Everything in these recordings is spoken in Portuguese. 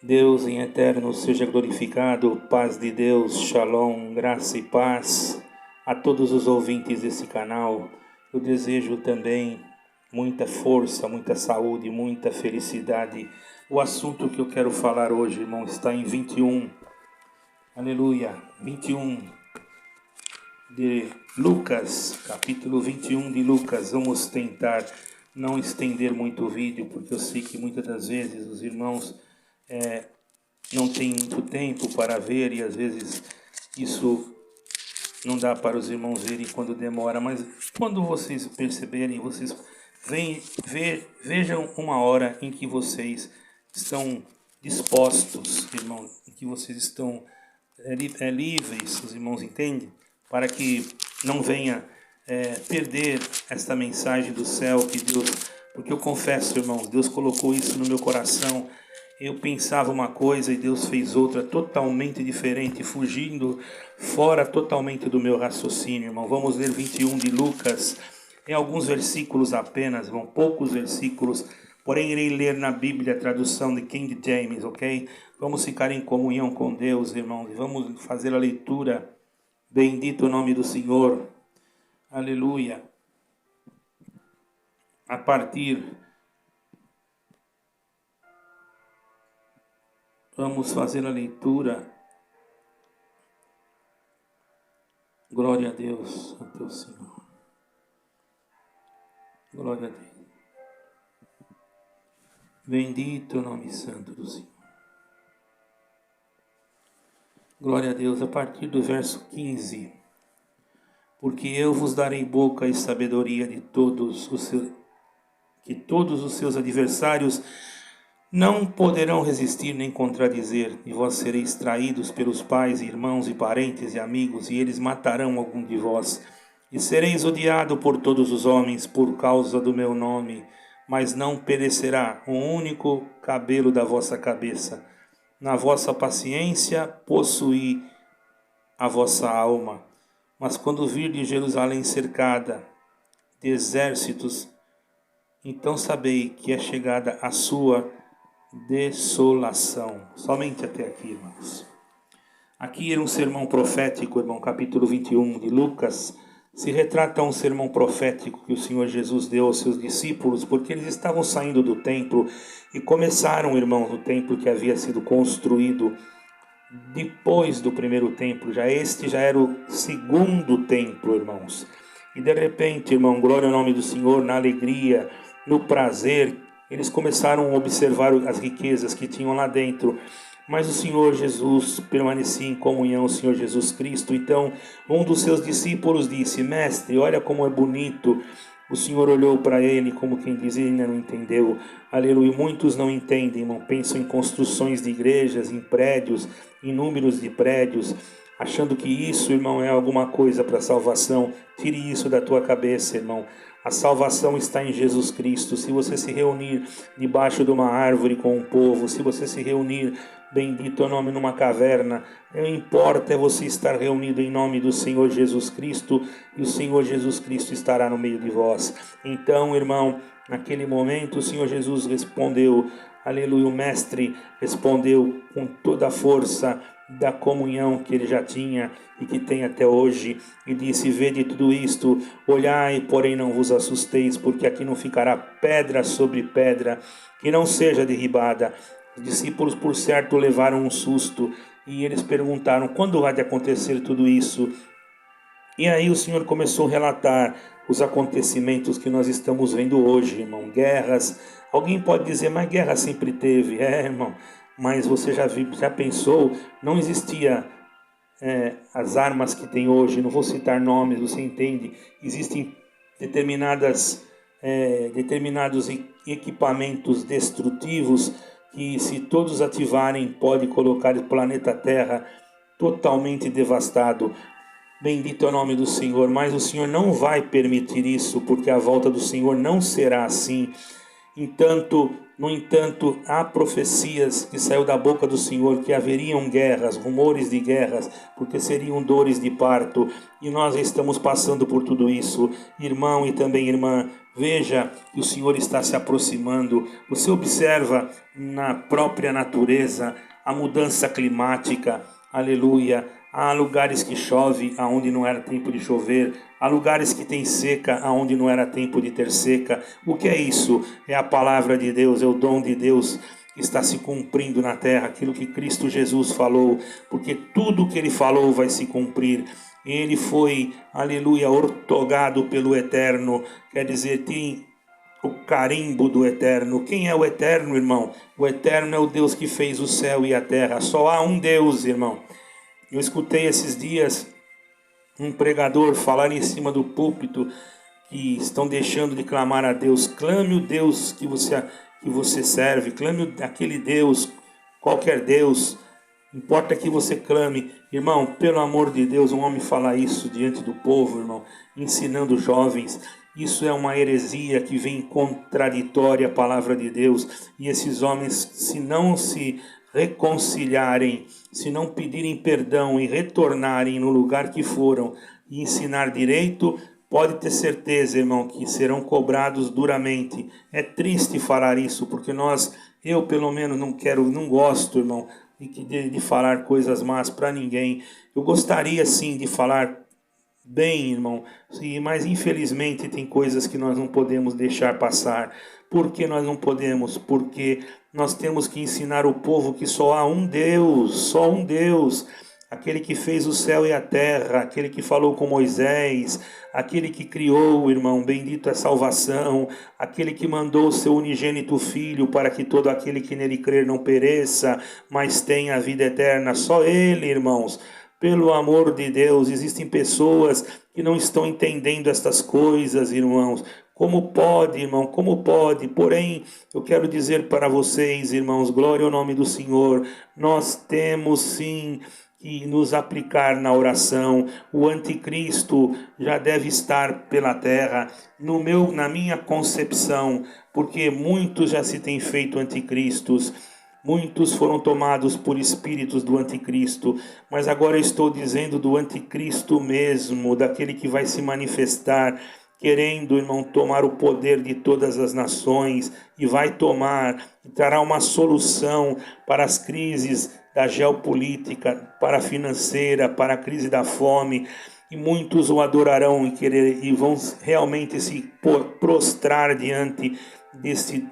Deus em eterno seja glorificado, paz de Deus, shalom, graça e paz a todos os ouvintes desse canal. Eu desejo também muita força, muita saúde, muita felicidade. O assunto que eu quero falar hoje, irmão, está em 21, aleluia, 21 de Lucas, capítulo 21 de Lucas. Vamos tentar não estender muito o vídeo, porque eu sei que muitas das vezes os irmãos não tem muito tempo para ver e às vezes isso não dá para os irmãos verem quando demora, mas quando vocês perceberem, vocês vejam uma hora em que vocês estão dispostos, irmão, em que vocês estão livres, os irmãos entendem? Para que não venha perder esta mensagem do céu que Deus, porque eu confesso, irmãos, Deus colocou isso no meu coração. Eu pensava uma coisa e Deus fez outra totalmente diferente, fugindo fora totalmente do meu raciocínio, irmão. Vamos ler 21 de Lucas, em alguns versículos apenas, irmão, poucos versículos, porém irei ler na Bíblia a tradução de King James, ok? Vamos ficar em comunhão com Deus, irmãos, e vamos fazer a leitura. Bendito o nome do Senhor, aleluia. A partir... Vamos fazer a leitura. Glória a Deus, a teu Senhor. Glória a Deus. Bendito o nome santo do Senhor. Glória a Deus, a partir do verso 15. Porque eu vos darei boca e sabedoria de que todos os seus adversários não poderão resistir nem contradizer, e vós sereis traídos pelos pais, irmãos e parentes e amigos, e eles matarão algum de vós. E sereis odiado por todos os homens por causa do meu nome, mas não perecerá um único cabelo da vossa cabeça. Na vossa paciência possuí a vossa alma. Mas quando virdes Jerusalém cercada de exércitos, então sabei que é chegada a sua desolação. Somente até aqui, irmãos. Aqui era um sermão profético, irmão, capítulo 21 de Lucas. Se retrata um sermão profético que o Senhor Jesus deu aos seus discípulos, porque eles estavam saindo do templo e começaram, irmãos, no templo que havia sido construído depois do primeiro templo. Este já era o segundo templo, irmãos. E de repente, irmão, glória ao nome do Senhor, na alegria, no prazer, eles começaram a observar as riquezas que tinham lá dentro. Mas o Senhor Jesus permanecia em comunhão, o Senhor Jesus Cristo. Então, um dos seus discípulos disse: Mestre, olha como é bonito. O Senhor olhou para ele como quem diz, ele ainda não entendeu. Aleluia. Muitos não entendem, irmão. Pensam em construções de igrejas, em prédios, em números de prédios, achando que isso, irmão, é alguma coisa para a salvação. Tire isso da tua cabeça, irmão. A salvação está em Jesus Cristo. Se você se reunir debaixo de uma árvore com um povo, se você se reunir, bendito é o nome, numa caverna, não importa, é você estar reunido em nome do Senhor Jesus Cristo, e o Senhor Jesus Cristo estará no meio de vós. Então, irmão, naquele momento o Senhor Jesus respondeu, aleluia, o mestre respondeu com toda a força da comunhão que ele já tinha e que tem até hoje, e disse: vede tudo isto, olhai, porém não vos assusteis, porque aqui não ficará pedra sobre pedra que não seja derribada. Os discípulos, por certo, levaram um susto, e eles perguntaram: quando há de acontecer tudo isso? E aí o Senhor começou a relatar os acontecimentos que nós estamos vendo hoje, irmão. Guerras. Alguém pode dizer, mas guerra sempre teve. Irmão, mas você já pensou, não existia as armas que tem hoje, não vou citar nomes, você entende, existem determinados equipamentos destrutivos que, se todos ativarem, pode colocar o planeta Terra totalmente devastado. Bendito é o nome do Senhor, mas o Senhor não vai permitir isso, porque a volta do Senhor não será assim. Entanto, No entanto, há profecias que saiu da boca do Senhor que haveriam guerras, rumores de guerras, porque seriam dores de parto. E nós estamos passando por tudo isso. Irmão e também irmã, veja que o Senhor está se aproximando. Você observa na própria natureza a mudança climática. Aleluia. Há lugares que chove aonde não era tempo de chover. Há lugares que tem seca aonde não era tempo de ter seca. O que é isso? É a palavra de Deus, é o dom de Deus que está se cumprindo na terra. Aquilo que Cristo Jesus falou. Porque tudo que Ele falou vai se cumprir. Ele foi, aleluia, ortogado pelo Eterno. Quer dizer, tem o carimbo do Eterno. Quem é o Eterno, irmão? O Eterno é o Deus que fez o céu e a terra. Só há um Deus, irmão. Eu escutei esses dias um pregador falar em cima do púlpito que estão deixando de clamar a Deus. Clame o Deus que você serve, clame aquele Deus, qualquer Deus, importa que você clame. Irmão, pelo amor de Deus, um homem falar isso diante do povo, irmão, ensinando jovens, isso é uma heresia que vem contraditória à palavra de Deus. E esses homens, se não se reconciliarem, se não pedirem perdão e retornarem no lugar que foram e ensinar direito, pode ter certeza, irmão, que serão cobrados duramente. É triste falar isso, porque eu pelo menos não gosto, irmão, de falar coisas más para ninguém. Eu gostaria sim de falar bem, irmão, mas infelizmente tem coisas que nós não podemos deixar passar. Por que nós não podemos? Porque nós temos que ensinar o povo que só há um Deus, só um Deus. Aquele que fez o céu e a terra, aquele que falou com Moisés, aquele que criou, irmão, bendito é a salvação, aquele que mandou o seu unigênito Filho para que todo aquele que nele crer não pereça, mas tenha a vida eterna. Só Ele, irmãos. Pelo amor de Deus, existem pessoas que não estão entendendo estas coisas, irmãos. Como pode, irmão? Como pode? Porém, eu quero dizer para vocês, irmãos, glória ao nome do Senhor. Nós temos sim que nos aplicar na oração. O anticristo já deve estar pela terra, na minha concepção, porque muitos já se têm feito anticristos. Muitos foram tomados por espíritos do anticristo, mas agora eu estou dizendo do anticristo mesmo, daquele que vai se manifestar, querendo, irmão, tomar o poder de todas as nações, e vai tomar, e trará uma solução para as crises da geopolítica, para a financeira, para a crise da fome, e muitos o adorarão e vão realmente se prostrar diante desse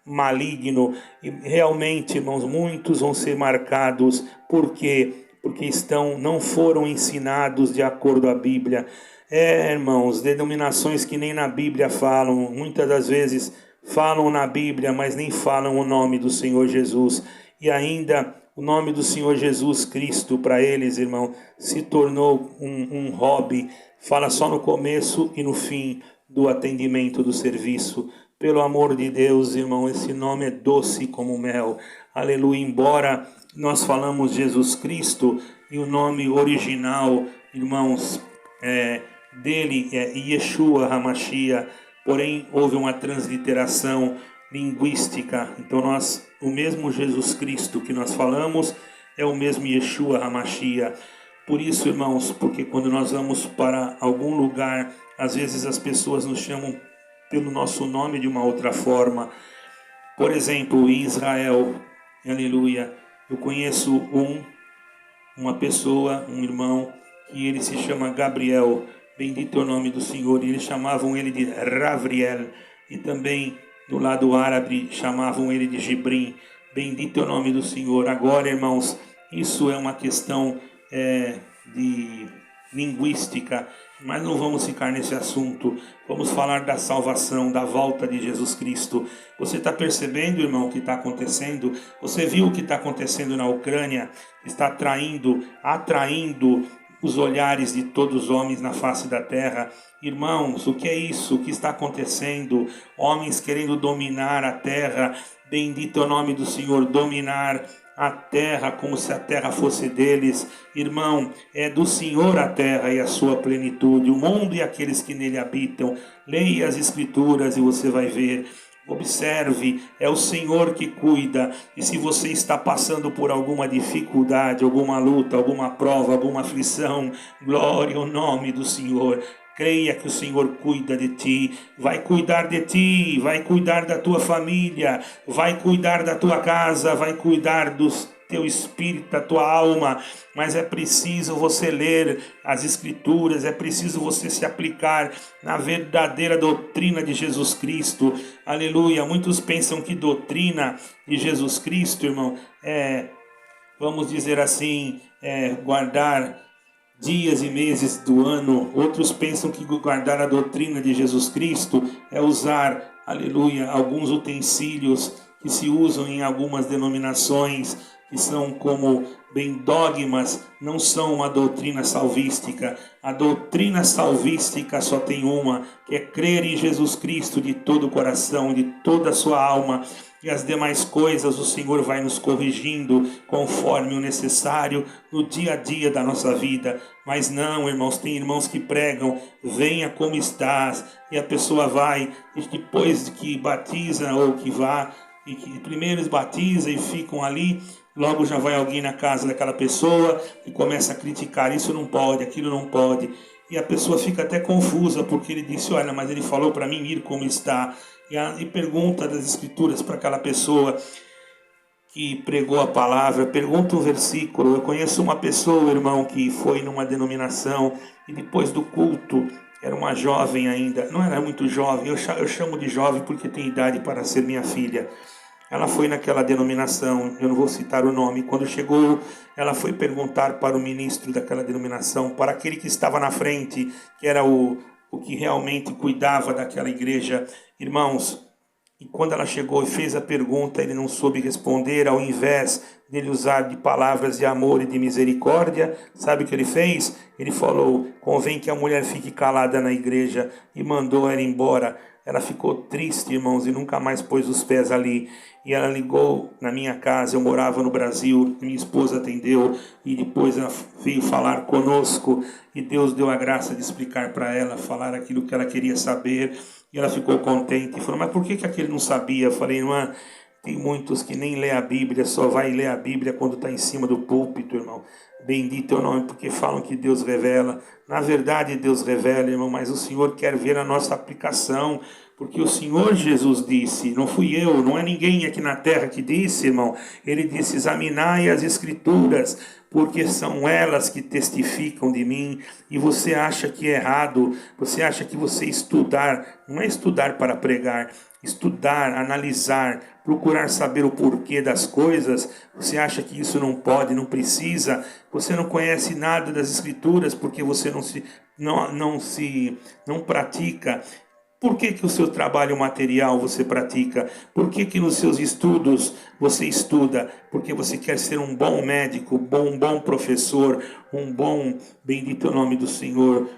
maligno. E realmente, irmãos, muitos vão ser marcados. Por quê? Porque não foram ensinados de acordo à Bíblia. Irmãos, denominações que nem na Bíblia falam, muitas das vezes falam na Bíblia, mas nem falam o nome do Senhor Jesus. E ainda o nome do Senhor Jesus Cristo para eles, irmão, se tornou um hobby. Fala só no começo e no fim do atendimento do serviço. Pelo amor de Deus, irmão, esse nome é doce como mel. Aleluia. Embora nós falamos Jesus Cristo, e o nome original, irmãos, dele é Yeshua HaMashiach, porém houve uma transliteração linguística. Então o mesmo Jesus Cristo que nós falamos é o mesmo Yeshua HaMashiach. Por isso, irmãos, porque quando nós vamos para algum lugar, às vezes as pessoas nos chamam pelo nosso nome de uma outra forma. Por exemplo, em Israel, aleluia, eu conheço uma pessoa, um irmão, que ele se chama Gabriel, bendito é o nome do Senhor, e eles chamavam ele de Ravriel, e também do lado árabe chamavam ele de Gibrim, bendito é o nome do Senhor. Agora, irmãos, isso é uma questão de linguística, mas não vamos ficar nesse assunto. Vamos falar da salvação, da volta de Jesus Cristo. Você está percebendo, irmão, o que está acontecendo? Você viu o que está acontecendo na Ucrânia? Está atraindo os olhares de todos os homens na face da terra. Irmãos, o que é isso? O que está acontecendo? Homens querendo dominar a terra. Bendito é o nome do Senhor, dominar a terra como se a terra fosse deles. Irmão, é do Senhor a terra e a sua plenitude, o mundo e aqueles que nele habitam. Leia as Escrituras e você vai ver. Observe, é o Senhor que cuida. E se você está passando por alguma dificuldade, alguma luta, alguma prova, alguma aflição, glória ao nome do Senhor. Creia que o Senhor cuida de ti, vai cuidar de ti, vai cuidar da tua família, vai cuidar da tua casa, vai cuidar dos teu espírito, da tua alma, mas é preciso você ler as Escrituras, é preciso você se aplicar na verdadeira doutrina de Jesus Cristo. Aleluia. Muitos pensam que doutrina de Jesus Cristo, irmão, vamos dizer assim, guardar dias e meses do ano. Outros pensam que guardar a doutrina de Jesus Cristo é usar, aleluia, alguns utensílios que se usam em algumas denominações, que são como bem dogmas, não são uma doutrina salvística. A doutrina salvística só tem uma, que é crer em Jesus Cristo de todo o coração, de toda a sua alma, e as demais coisas o Senhor vai nos corrigindo conforme o necessário no dia a dia da nossa vida. Mas não, irmãos, tem irmãos que pregam, venha como estás, e a pessoa vai, e depois que batiza ou que vá, e que primeiro eles batizam e ficam ali, logo já vai alguém na casa daquela pessoa e começa a criticar, isso não pode, aquilo não pode. E a pessoa fica até confusa, porque ele disse, olha, mas ele falou para mim ir como está. E pergunta das Escrituras para aquela pessoa que pregou a palavra, pergunta um versículo. Eu conheço uma pessoa, irmão, que foi numa denominação e depois do culto, era uma jovem ainda, não era muito jovem, eu chamo de jovem porque tem idade para ser minha filha. Ela foi naquela denominação, eu não vou citar o nome. Quando chegou, ela foi perguntar para o ministro daquela denominação, para aquele que estava na frente, que era o que realmente cuidava daquela igreja. Irmãos, e quando ela chegou e fez a pergunta, ele não soube responder. Ao invés dele usar de palavras de amor e de misericórdia, sabe o que ele fez? Ele falou, convém que a mulher fique calada na igreja, e mandou ela embora. Ela ficou triste, irmãos, e nunca mais pôs os pés ali. E ela ligou na minha casa, eu morava no Brasil, minha esposa atendeu, e depois ela veio falar conosco, e Deus deu a graça de explicar para ela, falar aquilo que ela queria saber, e ela ficou contente, e falou, mas por que aquele não sabia? Eu falei, irmã, tem muitos que nem lê a Bíblia, só vai ler a Bíblia quando está em cima do púlpito, irmão. Bendito é o nome, porque falam que Deus revela. Na verdade, Deus revela, irmão, mas o Senhor quer ver a nossa aplicação, porque o Senhor Jesus disse, não fui eu, não é ninguém aqui na terra que disse, irmão. Ele disse, examinai as Escrituras, porque são elas que testificam de mim. E você acha que é errado, você acha que você estudar, não é estudar para pregar, estudar, analisar, procurar saber o porquê das coisas. Você acha que isso não pode, não precisa, você não conhece nada das Escrituras, porque você não pratica. Por que o seu trabalho material você pratica? Por que nos seus estudos você estuda? Porque você quer ser um bom médico, um bom professor, um bom, bendito é o nome do Senhor,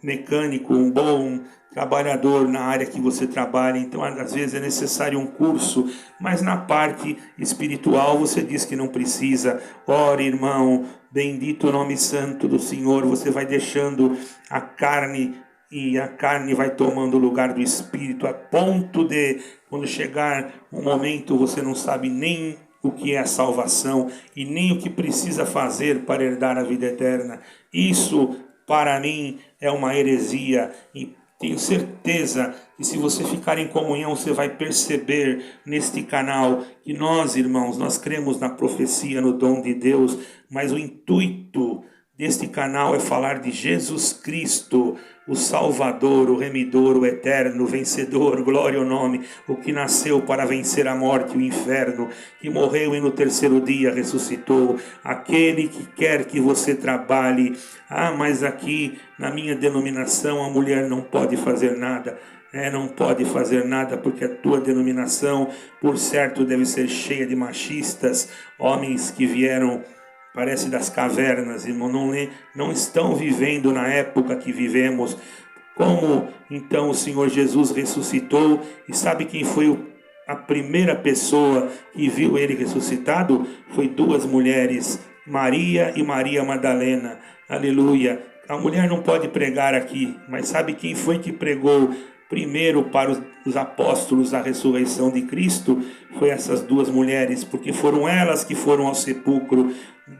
mecânico, um bom trabalhador na área que você trabalha. Então, às vezes é necessário um curso, mas na parte espiritual você diz que não precisa. Ore, irmão, bendito o nome santo do Senhor. Você vai deixando a carne, e a carne vai tomando o lugar do espírito, a ponto de, quando chegar um momento, você não sabe nem o que é a salvação e nem o que precisa fazer para herdar a vida eterna. Isso, para mim, é uma heresia, e tenho certeza que se você ficar em comunhão, você vai perceber neste canal que nós, irmãos, nós cremos na profecia, no dom de Deus, mas o intuito deste canal é falar de Jesus Cristo, o Salvador, o Remidor, o Eterno, o Vencedor, glória ao nome, o que nasceu para vencer a morte e o inferno, que morreu e no terceiro dia ressuscitou, aquele que quer que você trabalhe. Mas aqui na minha denominação a mulher não pode fazer nada. Não pode fazer nada porque a tua denominação, por certo, deve ser cheia de machistas, homens que vieram, parece, das cavernas, irmão, não estão vivendo na época que vivemos. Como então o Senhor Jesus ressuscitou, e sabe quem foi a primeira pessoa que viu ele ressuscitado? Foi duas mulheres, Maria e Maria Madalena. Aleluia. A mulher não pode pregar aqui, mas sabe quem foi que pregou primeiro para os apóstolos a ressurreição de Cristo foi essas duas mulheres, porque foram elas que foram ao sepulcro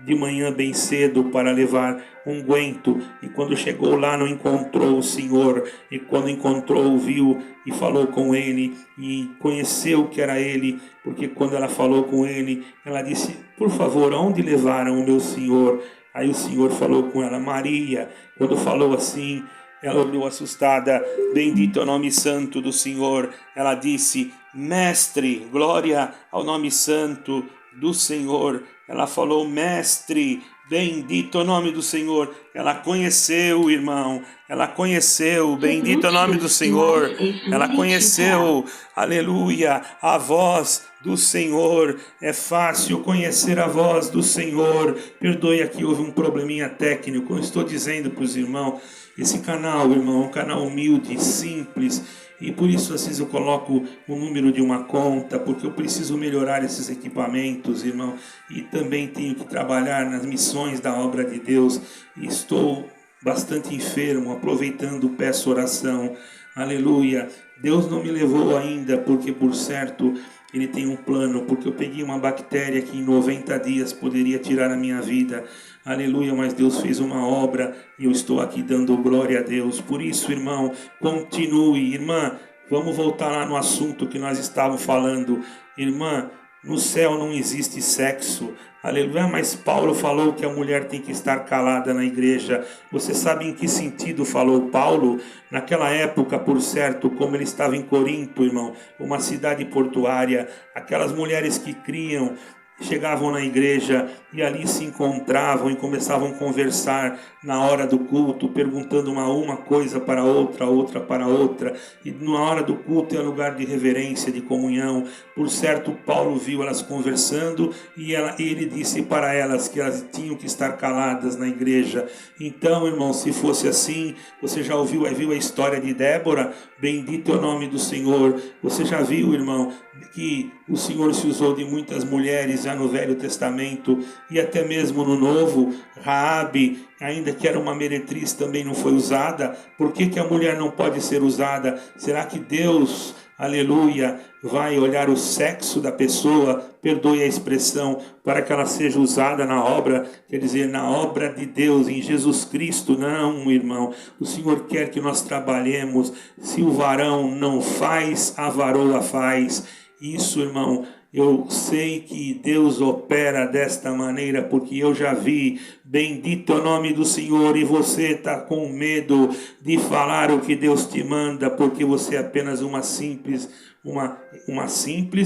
de manhã bem cedo para levar unguento, e quando chegou lá não encontrou o Senhor, e quando encontrou, viu e falou com ele, e conheceu que era ele, porque quando ela falou com ele, ela disse: por favor, aonde levaram o meu Senhor? Aí o Senhor falou com ela: Maria. Quando falou assim, ela olhou assustada. Bendito é o nome santo do Senhor. Ela disse: Mestre, glória ao nome santo do Senhor. Ela falou: Mestre, bendito é o nome do Senhor. Ela conheceu, irmão. Ela conheceu, bendito é o nome do Senhor. Ela conheceu, aleluia, a voz do Senhor. É fácil conhecer a voz do Senhor. Perdoe, aqui houve um probleminha técnico. Eu estou dizendo para os irmãos, esse canal, irmão, é um canal humilde, simples, e por isso às vezes eu coloco o número de uma conta, porque eu preciso melhorar esses equipamentos, irmão, e também tenho que trabalhar nas missões da obra de Deus, e estou bastante enfermo, aproveitando, peço oração, aleluia. Deus não me levou ainda, porque por certo Ele tem um plano, porque eu peguei uma bactéria que em 90 dias poderia tirar a minha vida, aleluia, mas Deus fez uma obra e eu estou aqui dando glória a Deus. Por isso, irmão, continue. Irmã, vamos voltar lá no assunto que nós estávamos falando. Irmã, no céu não existe sexo, aleluia, mas Paulo falou que a mulher tem que estar calada na igreja. Você sabe em que sentido falou Paulo? Naquela época, por certo, como ele estava em Corinto, irmão, uma cidade portuária, aquelas mulheres que criam, chegavam na igreja e ali se encontravam e começavam a conversar na hora do culto, perguntando uma coisa para outra, outra para outra, e na hora do culto é lugar de reverência, de comunhão. Por certo, Paulo viu elas conversando e ele disse para elas que elas tinham que estar caladas na igreja. Então, irmão, se fosse assim, você já viu a história de Débora? Bendito é o nome do Senhor. Você já viu, irmão, que o Senhor se usou de muitas mulheres já no Velho Testamento e até mesmo no Novo? Raabe, ainda que era uma meretriz, também não foi usada. Por que a mulher não pode ser usada? Será que Deus, aleluia, vai olhar o sexo da pessoa, perdoe a expressão, para que ela seja usada na obra, quer dizer, na obra de Deus, em Jesus Cristo? Não, irmão, o Senhor quer que nós trabalhemos. Se o varão não faz, a varoa faz. Isso, irmão, eu sei que Deus opera desta maneira, porque eu já vi. Bendito é o nome do Senhor. E você está com medo de falar o que Deus te manda, porque você é apenas uma simples,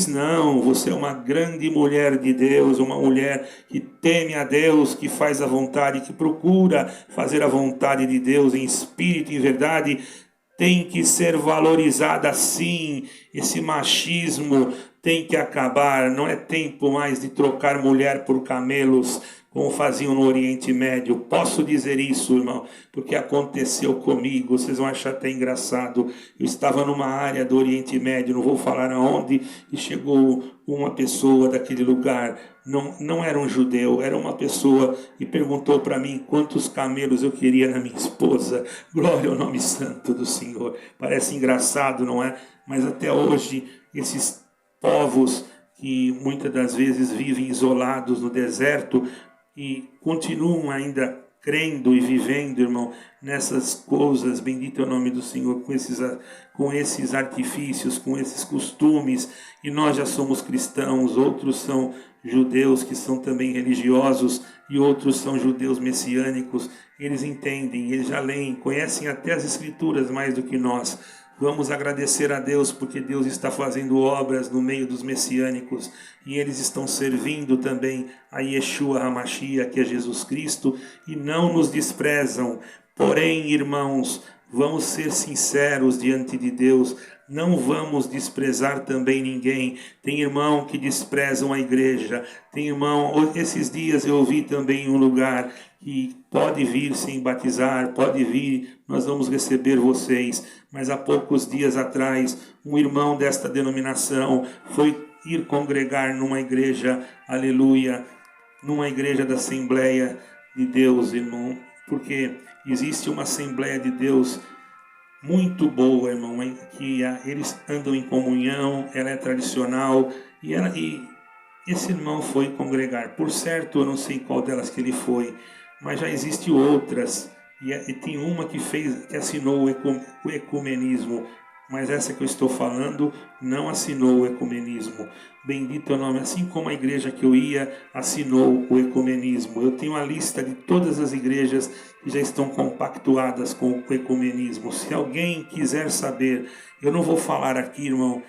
não, você é uma grande mulher de Deus, uma mulher que teme a Deus, que faz a vontade, que procura fazer a vontade de Deus em espírito e em verdade. Tem que ser valorizada sim. Esse machismo tem que acabar. Não é tempo mais de trocar mulher por camelos, como faziam no Oriente Médio. Posso dizer isso, irmão, porque aconteceu comigo. Vocês vão achar até engraçado. Eu estava numa área do Oriente Médio, não vou falar aonde, e chegou uma pessoa daquele lugar. Não era um judeu, era uma pessoa, e perguntou para mim quantos camelos eu queria na minha esposa. Glória ao nome santo do Senhor. Parece engraçado, não é? Mas até hoje, esses povos que muitas das vezes vivem isolados no deserto e continuam ainda crendo e vivendo, irmão, nessas coisas, bendito é o nome do Senhor, com esses artifícios, com esses costumes, e nós já somos cristãos, outros são judeus que são também religiosos, e outros são judeus messiânicos. Eles entendem, eles já leem, conhecem até as escrituras mais do que nós. Vamos agradecer a Deus, porque Deus está fazendo obras no meio dos messiânicos, e eles estão servindo também a Yeshua HaMashiach, que é Jesus Cristo, e não nos desprezam. Porém, irmãos, vamos ser sinceros diante de Deus, não vamos desprezar também ninguém. Tem irmão que desprezam a igreja, tem irmão, esses dias eu ouvi também em um lugar que pode vir sem batizar, pode vir, nós vamos receber vocês. Mas há poucos dias atrás, um irmão desta denominação foi ir congregar numa igreja, aleluia, numa igreja da Assembleia de Deus, irmão, porque existe uma Assembleia de Deus muito boa, irmão, que eles andam em comunhão, ela é tradicional, e esse irmão foi congregar. Por certo, eu não sei qual delas que ele foi, mas já existem outras, e tem uma que assinou o ecumenismo, mas essa que eu estou falando não assinou o ecumenismo. Bendito é o nome, assim como a igreja que eu ia assinou o ecumenismo. Eu tenho a lista de todas as igrejas que já estão compactuadas com o ecumenismo. Se alguém quiser saber, eu não vou falar aqui, irmão,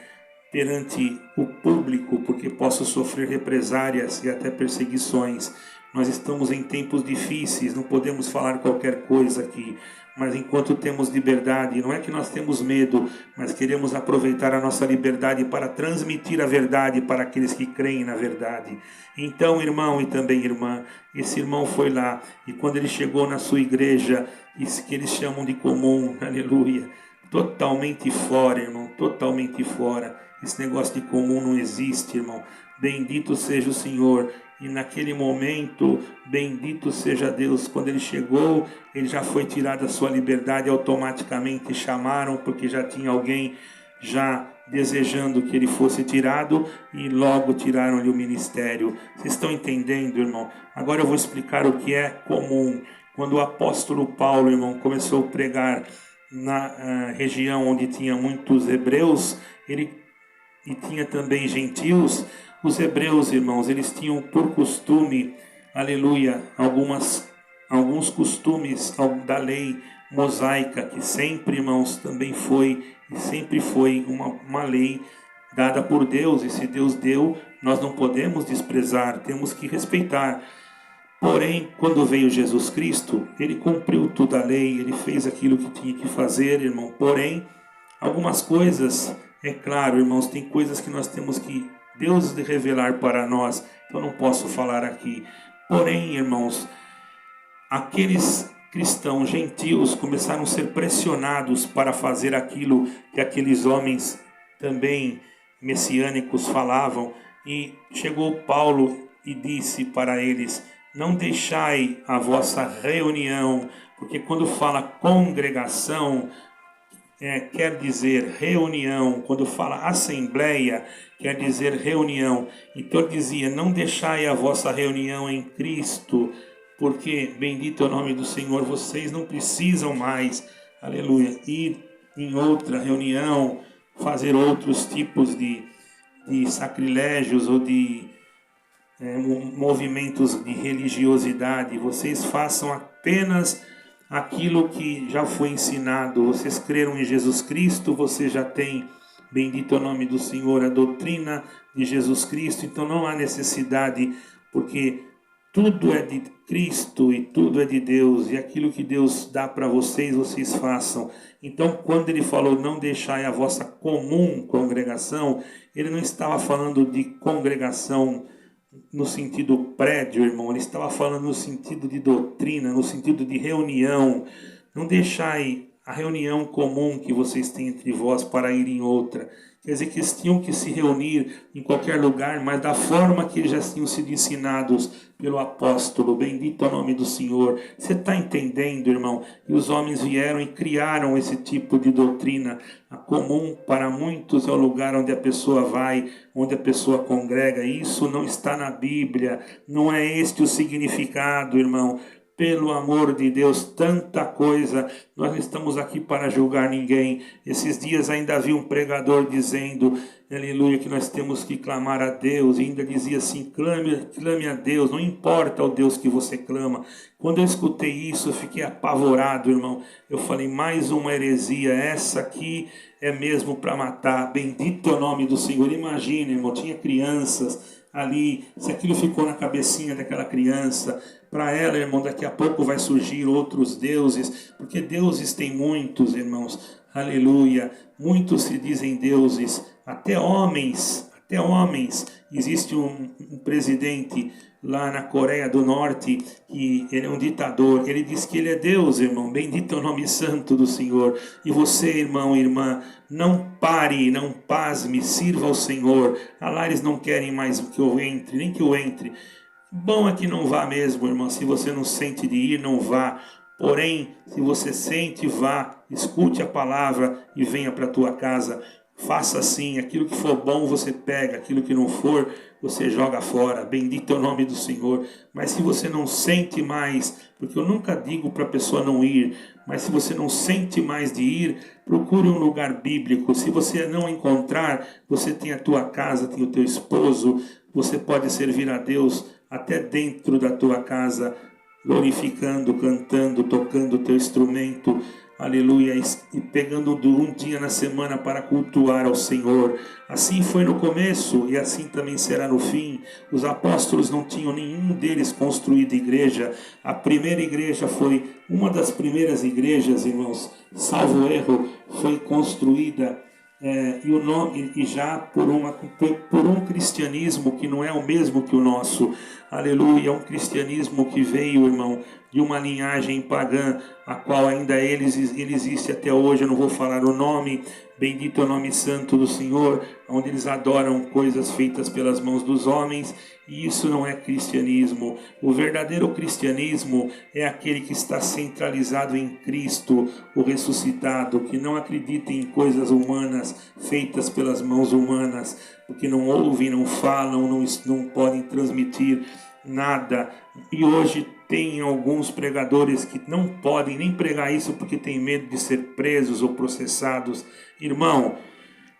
perante o público, porque posso sofrer represárias e até perseguições. Nós estamos em tempos difíceis, não podemos falar qualquer coisa aqui, mas enquanto temos liberdade, não é que nós temos medo, mas queremos aproveitar a nossa liberdade para transmitir a verdade para aqueles que creem na verdade. Então, irmão e também irmã, esse irmão foi lá, e quando ele chegou na sua igreja, isso que eles chamam de comum, aleluia, totalmente fora, irmão, totalmente fora. Esse negócio de comum não existe, irmão. Bendito seja o Senhor. E naquele momento, bendito seja Deus. Quando ele chegou, ele já foi tirado da sua liberdade automaticamente. Chamaram porque já tinha alguém já desejando que ele fosse tirado e logo tiraram-lhe o ministério. Vocês estão entendendo, irmão? Agora eu vou explicar o que é comum. Quando o apóstolo Paulo, irmão, começou a pregar na região onde tinha muitos hebreus, e tinha também gentios. Os hebreus, irmãos, eles tinham por costume, aleluia, alguns costumes da lei mosaica, que sempre, irmãos, também foi e sempre foi uma lei dada por Deus, e se Deus deu, nós não podemos desprezar, temos que respeitar. Porém, quando veio Jesus Cristo, ele cumpriu toda a lei, ele fez aquilo que tinha que fazer, irmão. Porém, algumas coisas, é claro, irmãos, tem coisas que nós temos que Deus revelar para nós, então eu não posso falar aqui. Porém, irmãos, aqueles cristãos gentios começaram a ser pressionados para fazer aquilo que aqueles homens também messiânicos falavam, e chegou Paulo e disse para eles: não deixai a vossa reunião, porque quando fala congregação, quer dizer reunião, quando fala assembleia, quer dizer reunião. Então ele dizia: não deixai a vossa reunião em Cristo, porque bendito é o nome do Senhor, vocês não precisam mais, aleluia, ir em outra reunião, fazer outros tipos de sacrilégios ou de movimentos de religiosidade. Vocês façam apenas aquilo que já foi ensinado. Vocês creram em Jesus Cristo, você já tem, bendito é o nome do Senhor, a doutrina de Jesus Cristo, então não há necessidade, porque tudo é de Cristo e tudo é de Deus, e aquilo que Deus dá para vocês, vocês façam. Então, quando ele falou não deixai a vossa comum congregação, ele não estava falando de congregação no sentido prédio, irmão, ele estava falando no sentido de doutrina, no sentido de reunião. Não deixai a reunião comum que vocês têm entre vós para ir em outra. Quer dizer que eles tinham que se reunir em qualquer lugar, mas da forma que eles já tinham sido ensinados pelo apóstolo. Bendito é o nome do Senhor. Você está entendendo, irmão? E os homens vieram e criaram esse tipo de doutrina. A comum para muitos é o lugar onde a pessoa vai, onde a pessoa congrega. Isso não está na Bíblia. Não é este o significado, irmão. Pelo amor de Deus, tanta coisa. Nós não estamos aqui para julgar ninguém. Esses dias ainda havia um pregador dizendo, aleluia, que nós temos que clamar a Deus. E ainda dizia assim: clame a Deus, não importa o Deus que você clama. Quando eu escutei isso, eu fiquei apavorado, irmão. Eu falei: mais uma heresia, essa aqui é mesmo para matar. Bendito é o nome do Senhor. Imagina, irmão, tinha crianças ali, se aquilo ficou na cabecinha daquela criança, para ela, irmão, daqui a pouco vai surgir outros deuses, porque deuses tem muitos, irmãos, aleluia, muitos se dizem deuses, até homens. Existe um presidente lá na Coreia do Norte, que ele é um ditador, ele diz que ele é Deus, irmão, bendito é o nome santo do Senhor. E você, irmão e irmã, não pare, não pasme, sirva ao Senhor. Lá eles não querem mais que eu entre, nem que eu entre. Bom é que não vá mesmo, irmão, se você não sente de ir, não vá. Porém, se você sente, vá, escute a palavra e venha para a tua casa. Faça assim, aquilo que for bom você pega, aquilo que não for você joga fora. Bendito é o nome do Senhor. Mas se você não sente mais, porque eu nunca digo para a pessoa não ir, mas se você não sente mais de ir, procure um lugar bíblico. Se você não encontrar, você tem a tua casa, tem o teu esposo, você pode servir a Deus até dentro da tua casa, glorificando, cantando, tocando o teu instrumento, aleluia, e pegando um dia na semana para cultuar ao Senhor. Assim foi no começo e assim também será no fim. Os apóstolos não tinham nenhum deles construído igreja. A primeira igreja foi uma das primeiras igrejas, irmãos, salvo erro, foi construída e o nome e já por um cristianismo que não é o mesmo que o nosso. Aleluia, é um cristianismo que veio, irmão, de uma linhagem pagã, a qual ainda ele existe até hoje. Eu não vou falar o nome, bendito é o nome santo do Senhor, onde eles adoram coisas feitas pelas mãos dos homens, e isso não é cristianismo. O verdadeiro cristianismo é aquele que está centralizado em Cristo, o ressuscitado, que não acredita em coisas humanas, feitas pelas mãos humanas, porque não ouvem, não falam, não podem transmitir nada. E hoje tem alguns pregadores que não podem nem pregar isso porque tem medo de ser presos ou processados. Irmão,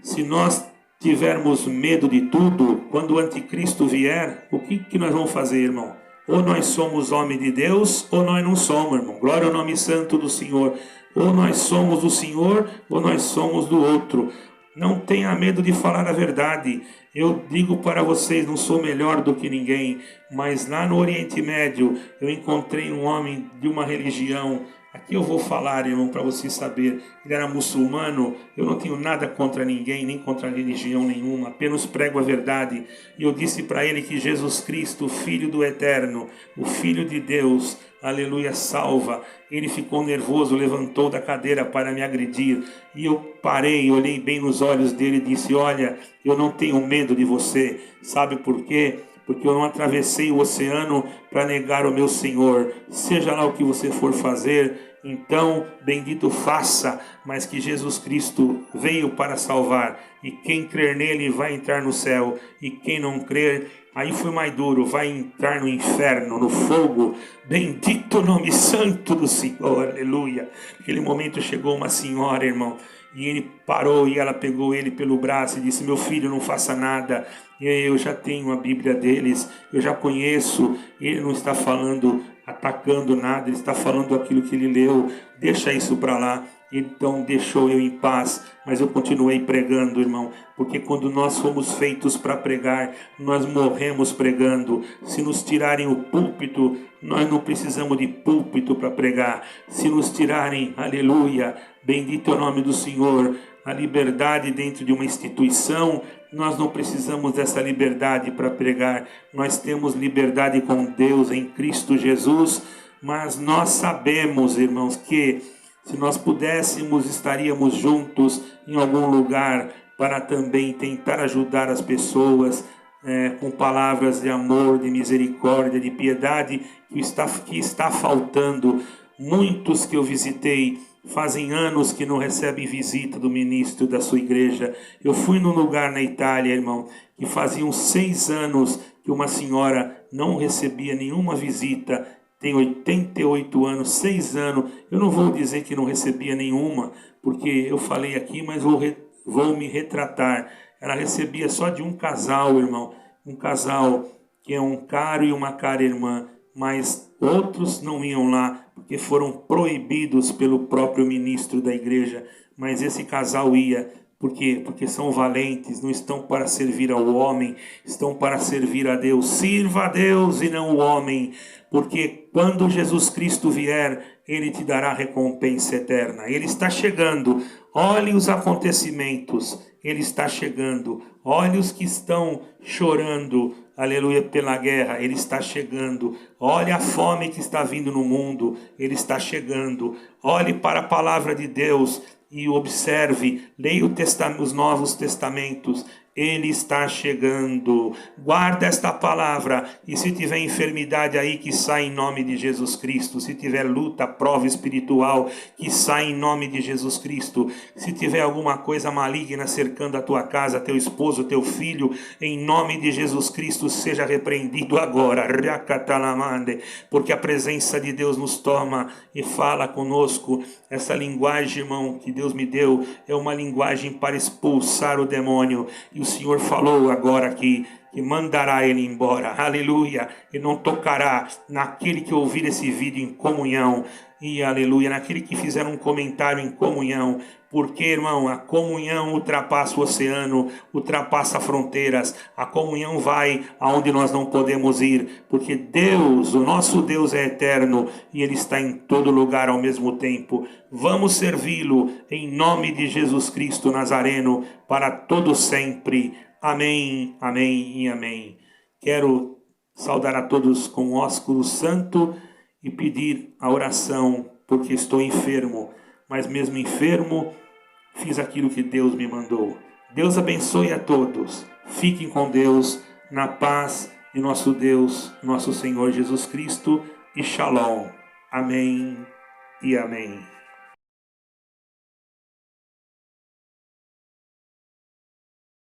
se nós tivermos medo de tudo, quando o anticristo vier, o que nós vamos fazer, irmão? Ou nós somos homem de Deus, ou nós não somos, irmão. Glória ao nome santo do Senhor. Ou nós somos do Senhor, ou nós somos do outro. Não tenha medo de falar a verdade. Eu digo para vocês, não sou melhor do que ninguém, mas lá no Oriente Médio eu encontrei um homem de uma religião. Aqui eu vou falar, irmão, para vocês saberem. Ele era muçulmano. Eu não tenho nada contra ninguém, nem contra religião nenhuma, apenas prego a verdade. E eu disse para ele que Jesus Cristo, Filho do Eterno, o Filho de Deus, aleluia, salva. Ele ficou nervoso, levantou da cadeira para me agredir. E eu parei, olhei bem nos olhos dele e disse: olha, eu não tenho medo de você. Sabe por quê? Porque eu não atravessei o oceano para negar o meu Senhor. Seja lá o que você for fazer, então bendito faça, mas que Jesus Cristo veio para salvar. E quem crer nele vai entrar no céu. E quem não crer, aí foi mais duro, vai entrar no inferno, no fogo. Bendito o nome santo do Senhor, aleluia. Naquele momento chegou uma senhora, irmão, e ele parou e ela pegou ele pelo braço e disse: meu filho, não faça nada. Eu já tenho a Bíblia deles, eu já conheço. Ele não está falando, atacando nada, ele está falando aquilo que ele leu. Deixa isso para lá. Então deixou eu em paz, mas eu continuei pregando, irmão, porque quando nós fomos feitos para pregar, nós morremos pregando. Se nos tirarem o púlpito, nós não precisamos de púlpito para pregar. Se nos tirarem, aleluia, bendito é o nome do Senhor, a liberdade dentro de uma instituição, nós não precisamos dessa liberdade para pregar. Nós temos liberdade com Deus em Cristo Jesus, mas nós sabemos, irmãos, que se nós pudéssemos, estaríamos juntos em algum lugar para também tentar ajudar as pessoas com palavras de amor, de misericórdia, de piedade, que está faltando. Muitos que eu visitei fazem anos que não recebem visita do ministro da sua igreja. Eu fui num lugar na Itália, irmão, que faziam 6 anos que uma senhora não recebia nenhuma visita. Tem 88 anos, 6 anos. Eu não vou dizer que não recebia nenhuma, porque eu falei aqui, mas vou me retratar. Ela recebia só de um casal, irmão. Um casal que é um caro e uma cara irmã. Mas outros não iam lá, porque foram proibidos pelo próprio ministro da igreja. Mas esse casal ia. Por quê? Porque são valentes, não estão para servir ao homem, estão para servir a Deus. Sirva a Deus e não o homem, porque quando Jesus Cristo vier, Ele te dará recompensa eterna. Ele está chegando, olhe os acontecimentos, Ele está chegando. Olhe os que estão chorando, aleluia, pela guerra, Ele está chegando. Olhe a fome que está vindo no mundo, Ele está chegando. Olhe para a palavra de Deus e observe, leia os Novos Testamentos Ele está chegando. Guarda esta palavra. E se tiver enfermidade aí, que sai em nome de Jesus Cristo. Se tiver luta, prova espiritual, que sai em nome de Jesus Cristo. Se tiver alguma coisa maligna cercando a tua casa, teu esposo, teu filho, em nome de Jesus Cristo, seja repreendido agora. Porque a presença de Deus nos toma e fala conosco. Essa linguagem, irmão, que Deus me deu, é uma linguagem para expulsar o demônio. E o Senhor falou agora aqui que mandará ele embora, aleluia, e não tocará naquele que ouvir esse vídeo em comunhão, e aleluia, naquele que fizer um comentário em comunhão, porque, irmão, a comunhão ultrapassa o oceano, ultrapassa fronteiras, a comunhão vai aonde nós não podemos ir, porque Deus, o nosso Deus é eterno, e Ele está em todo lugar ao mesmo tempo. Vamos servi-lo em nome de Jesus Cristo Nazareno, para todo sempre. Amém, amém e amém. Quero saudar a todos com o ósculo santo e pedir a oração, porque estou enfermo, mas mesmo enfermo, fiz aquilo que Deus me mandou. Deus abençoe a todos. Fiquem com Deus, na paz de nosso Deus, nosso Senhor Jesus Cristo, e Shalom. Amém e amém.